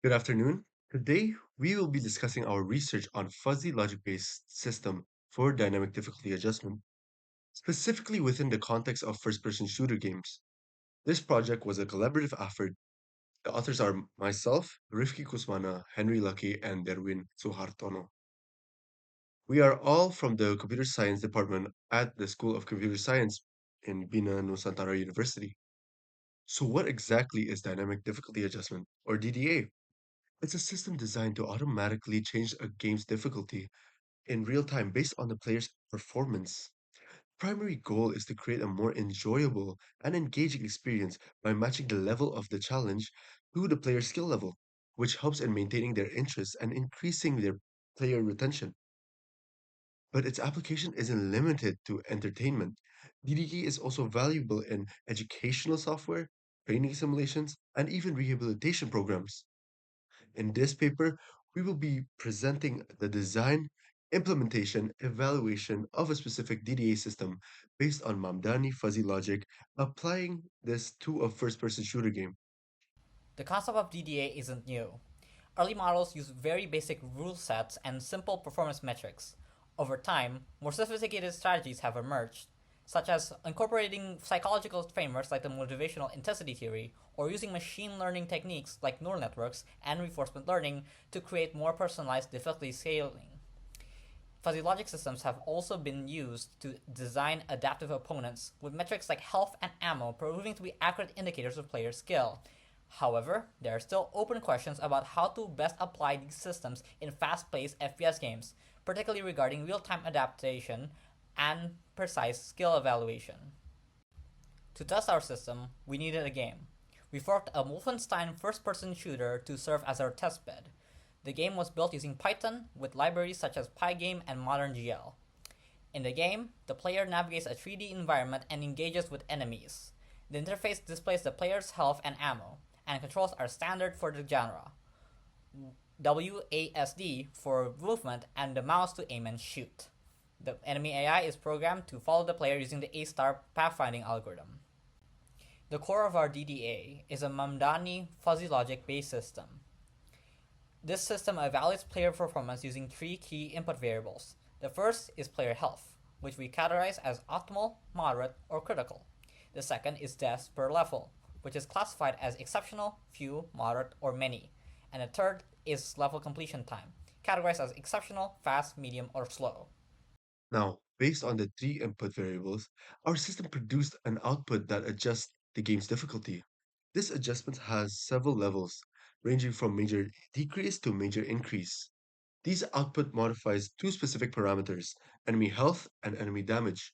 Good afternoon. Today, we will be discussing our research on fuzzy logic-based system for dynamic difficulty adjustment, specifically within the context of first-person shooter games. This project was a collaborative effort. The authors are myself, Rifki Kusmana, Henry Lucky, and Derwin Suhartono. We are all from the computer science department at the School of Computer Science in Bina Nusantara University. So what exactly is dynamic difficulty adjustment, or DDA? It's a system designed to automatically change a game's difficulty in real time based on the player's performance. Primary goal is to create a more enjoyable and engaging experience by matching the level of the challenge to the player's skill level, which helps in maintaining their interest and increasing their player retention. But its application isn't limited to entertainment. DDE is also valuable in educational software, training simulations, and even rehabilitation programs. In this paper, we will be presenting the design, implementation, evaluation of a specific DDA system based on Mamdani fuzzy logic, applying this to a first-person shooter game. The concept of DDA isn't new. Early models used very basic rule sets and simple performance metrics. Over time, more sophisticated strategies have emerged, such as incorporating psychological frameworks like the motivational intensity theory, or using machine learning techniques like neural networks and reinforcement learning to create more personalized difficulty scaling. Fuzzy logic systems have also been used to design adaptive opponents, with metrics like health and ammo proving to be accurate indicators of player skill. However, there are still open questions about how to best apply these systems in fast paced FPS games, particularly regarding real time adaptation and precise skill evaluation. To test our system, we needed a game. We forked a Wolfenstein first person shooter to serve as our testbed. The game was built using Python with libraries such as Pygame and ModernGL. In the game, the player navigates a 3D environment and engages with enemies. The interface displays the player's health and ammo, and controls are standard for the genre. WASD for movement and the mouse to aim and shoot. The enemy AI is programmed to follow the player using the A-star pathfinding algorithm. The core of our DDA is a Mamdani fuzzy logic based system. This system evaluates player performance using three key input variables. The first is player health, which we categorize as optimal, moderate, or critical. The second is deaths per level, which is classified as exceptional, few, moderate, or many. And the third is level completion time, categorized as exceptional, fast, medium, or slow. Now, based on the three input variables, our system produced an output that adjusts the game's difficulty. This adjustment has several levels, ranging from major decrease to major increase. These output modifies two specific parameters, enemy health and enemy damage.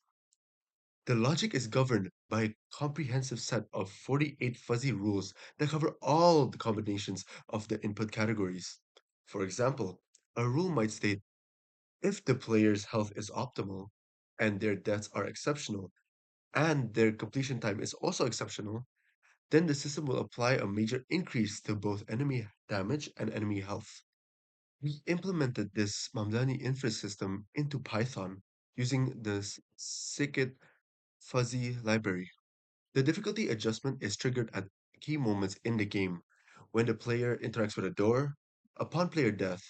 The logic is governed by a comprehensive set of 48 fuzzy rules that cover all the combinations of the input categories. For example, a rule might state if the player's health is optimal and their deaths are exceptional and their completion time is also exceptional, then the system will apply a major increase to both enemy damage and enemy health. We implemented this Mamdani inference system into Python using the scikit fuzzy library. The difficulty adjustment is triggered at key moments in the game when the player interacts with a door, upon player death,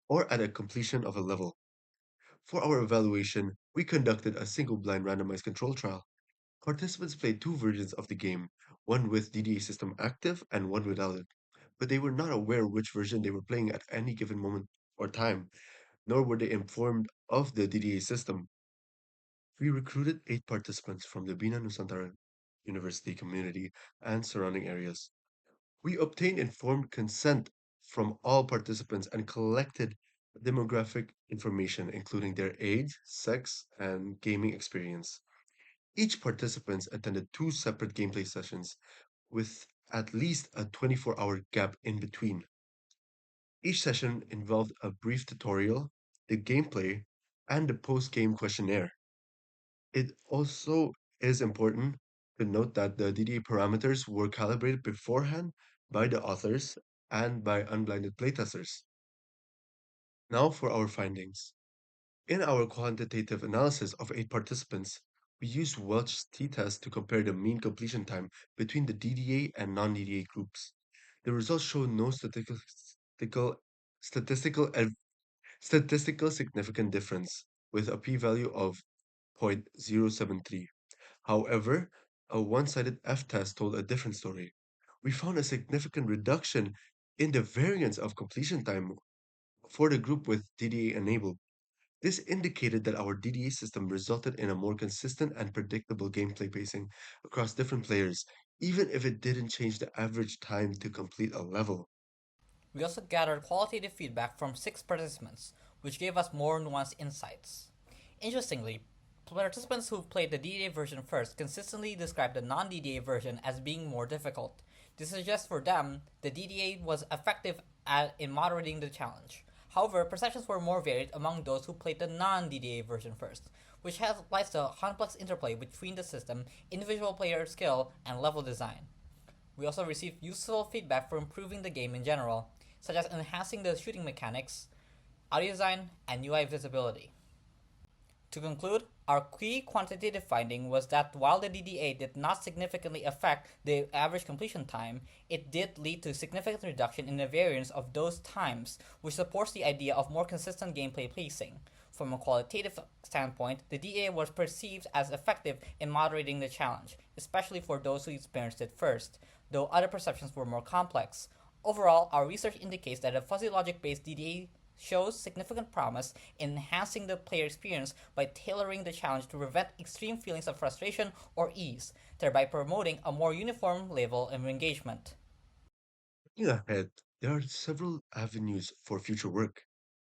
or at a completion of a level. For our evaluation, we conducted a single blind randomized control trial. Participants played two versions of the game, one with DDA system active and one without it, but they were not aware which version they were playing at any given moment or time, nor were they informed of the DDA system. We recruited 8 participants from the Bina Nusantara University community and surrounding areas. We obtained informed consent from all participants and collected demographic information, including their age, sex, and gaming experience. Each participant attended two separate gameplay sessions with at least a 24-hour gap in between. Each session involved a brief tutorial, the gameplay, and the post-game questionnaire. It also is important to note that the DDA parameters were calibrated beforehand by the authors and by unblinded playtesters. Now for our findings. In our quantitative analysis of 8 participants, we used Welch's t-test to compare the mean completion time between the DDA and non-DDA groups. The results show no statistical, and statistical significant difference, with a p-value of 0.073. However, a one-sided f-test told a different story. We found a significant reduction in the variance of completion time for the group with DDA enabled. This indicated that our DDA system resulted in a more consistent and predictable gameplay pacing across different players, even if it didn't change the average time to complete a level. We also gathered qualitative feedback from 6 participants, which gave us more nuanced insights. Interestingly, participants who played the DDA version first consistently described the non DDA version as being more difficult. This suggests for them the DDA was effective in moderating the challenge. However, perceptions were more varied among those who played the non DDA version first, which highlights the complex interplay between the system, individual player skill, and level design. We also received useful feedback for improving the game in general, such as enhancing the shooting mechanics, audio design, and UI visibility. To conclude, our key quantitative finding was that while the DDA did not significantly affect the average completion time, it did lead to significant reduction in the variance of those times, which supports the idea of more consistent gameplay pacing. From a qualitative standpoint, the DDA was perceived as effective in moderating the challenge, especially for those who experienced it first, though other perceptions were more complex. Overall, our research indicates that a fuzzy logic based DDA shows significant promise in enhancing the player experience by tailoring the challenge to prevent extreme feelings of frustration or ease, thereby promoting a more uniform level of engagement. Looking ahead, there are several avenues for future work.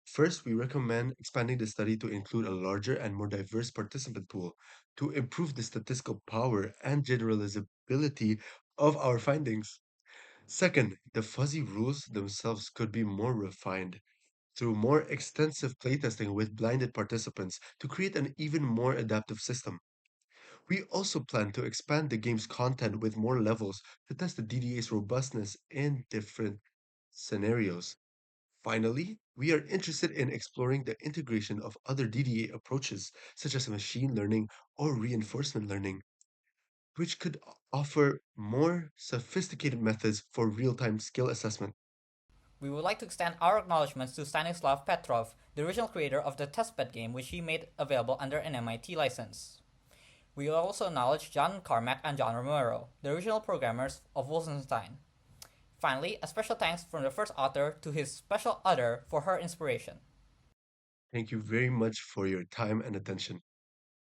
First, we recommend expanding the study to include a larger and more diverse participant pool to improve the statistical power and generalizability of our findings. Second, the fuzzy rules themselves could be more refined through more extensive playtesting with blinded participants to create an even more adaptive system. We also plan to expand the game's content with more levels to test the DDA's robustness in different scenarios. Finally, we are interested in exploring the integration of other DDA approaches, such as machine learning or reinforcement learning, which could offer more sophisticated methods for real time skill assessment. We would like to extend our acknowledgments to Stanislav Petrov, the original creator of the testbed game, which he made available under an MIT license. We also acknowledge John Carmack and John Romero, the original programmers of Wolfenstein. Finally, a special thanks from the first author to his special author for her inspiration. Thank you very much for your time and attention.